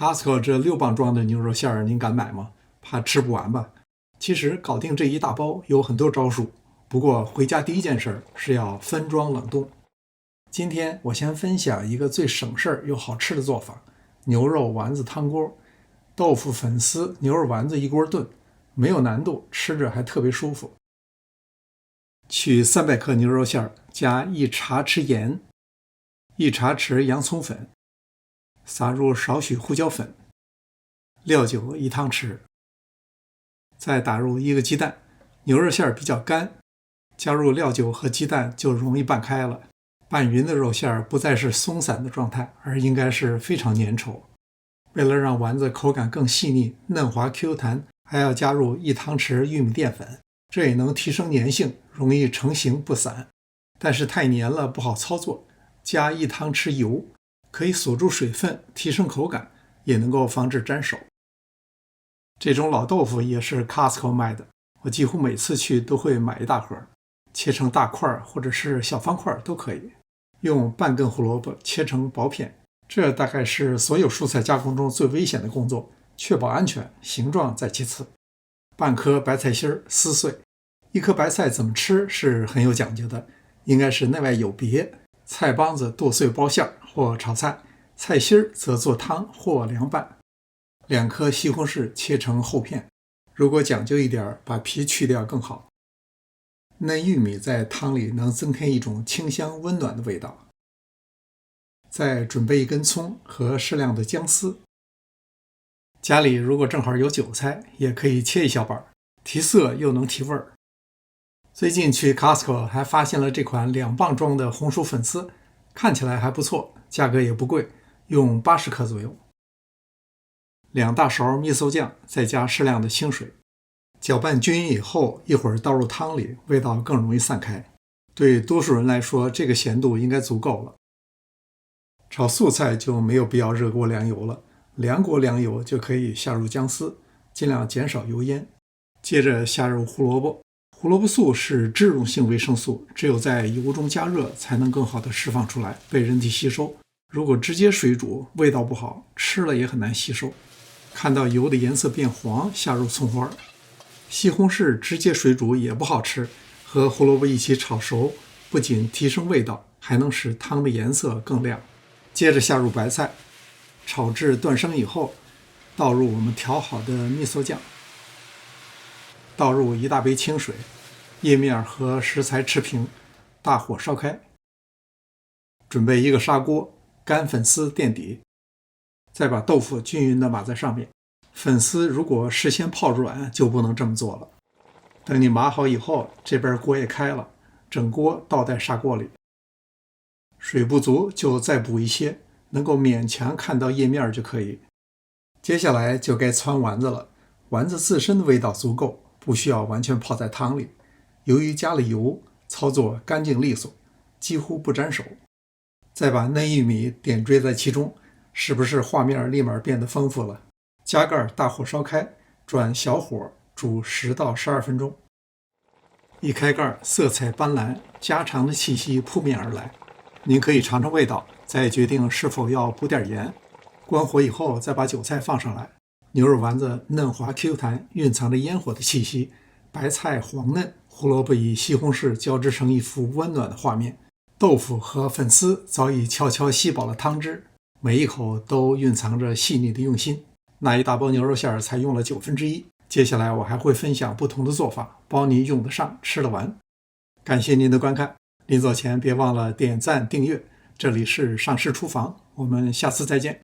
Costco 这6磅装的牛肉馅儿，您敢买吗？怕吃不完吧？其实搞定这一大包有很多招数，不过回家第一件事是要分装冷冻。今天我先分享一个最省事儿又好吃的做法：牛肉丸子汤锅，豆腐、粉丝、牛肉丸子一锅炖，没有难度，吃着还特别舒服。取300克牛肉馅儿，加1茶匙盐，1茶匙洋葱粉，撒入少许胡椒粉，料酒1汤匙，再打入1个鸡蛋。牛肉馅儿比较干，加入料酒和鸡蛋就容易拌开了。拌匀的肉馅儿不再是松散的状态，而应该是非常粘稠。为了让丸子口感更细腻、嫩滑 Q 弹，还要加入1汤匙玉米淀粉，这也能提升粘性，容易成型不散。但是太粘了不好操作，加1汤匙油，可以锁住水分，提升口感，也能够防止粘手。这种老豆腐也是 Costco 卖的，我几乎每次去都会买一大盒，切成大块或者是小方块都可以。用半根胡萝卜切成薄片，这大概是所有蔬菜加工中最危险的工作，确保安全，形状在其次。半颗白菜心撕碎，一颗白菜怎么吃是很有讲究的，应该是内外有别。菜帮子剁碎包馅或炒菜，菜心则做汤或凉拌。2颗西红柿切成厚片，如果讲究一点，把皮去掉更好。嫩玉米在汤里能增添一种清香温暖的味道。再准备1根葱和适量的姜丝。家里如果正好有韭菜，也可以切一小板，提色又能提味儿。最近去 Costco 还发现了这款2磅装的红薯粉丝，看起来还不错，价格也不贵，用80克左右。2大勺蜜馊酱，再加适量的清水，搅拌均匀以后，一会儿倒入汤里，味道更容易散开。对多数人来说，这个咸度应该足够了。炒素菜就没有必要热锅凉油了，2锅凉油就可以下入姜丝，尽量减少油烟。接着下入胡萝卜，胡萝卜素是脂溶性维生素，只有在油中加热才能更好的释放出来，被人体吸收。如果直接水煮，味道不好，吃了也很难吸收。看到油的颜色变黄，下入葱花。西红柿直接水煮也不好吃，和胡萝卜一起炒熟，不仅提升味道，还能使汤的颜色更亮。接着下入白菜，炒至断生以后，倒入我们调好的蜜馊酱，倒入1大杯清水，叶面和食材持平，大火烧开。准备1个砂锅，干粉丝垫底，再把豆腐均匀地码在上面。粉丝如果事先泡软，就不能这么做了。等你码好以后，这边锅也开了，整锅倒在砂锅里。水不足就再补一些，能够勉强看到叶面就可以。接下来就该汆丸子了，丸子自身的味道足够，不需要完全泡在汤里。由于加了油，操作干净利索，几乎不沾手。再把嫩玉米点缀在其中，是不是画面立马变得丰富了？加盖大火烧开，转小火煮10到12分钟。一开盖，色彩斑斓，家常的气息扑面而来。您可以尝尝味道，再决定是否要补点盐。关火以后，再把韭菜放上来。牛肉丸子嫩滑 Q 弹，蕴藏着烟火的气息。白菜黄嫩，胡萝卜与西红柿交织成一幅温暖的画面。豆腐和粉丝早已悄悄吸饱了汤汁，每一口都蕴藏着细腻的用心。那一大包牛肉馅才用了1/9。接下来我还会分享不同的做法，包您用得上，吃得完。感谢您的观看，临走前别忘了点赞订阅。这里是上师厨房，我们下次再见。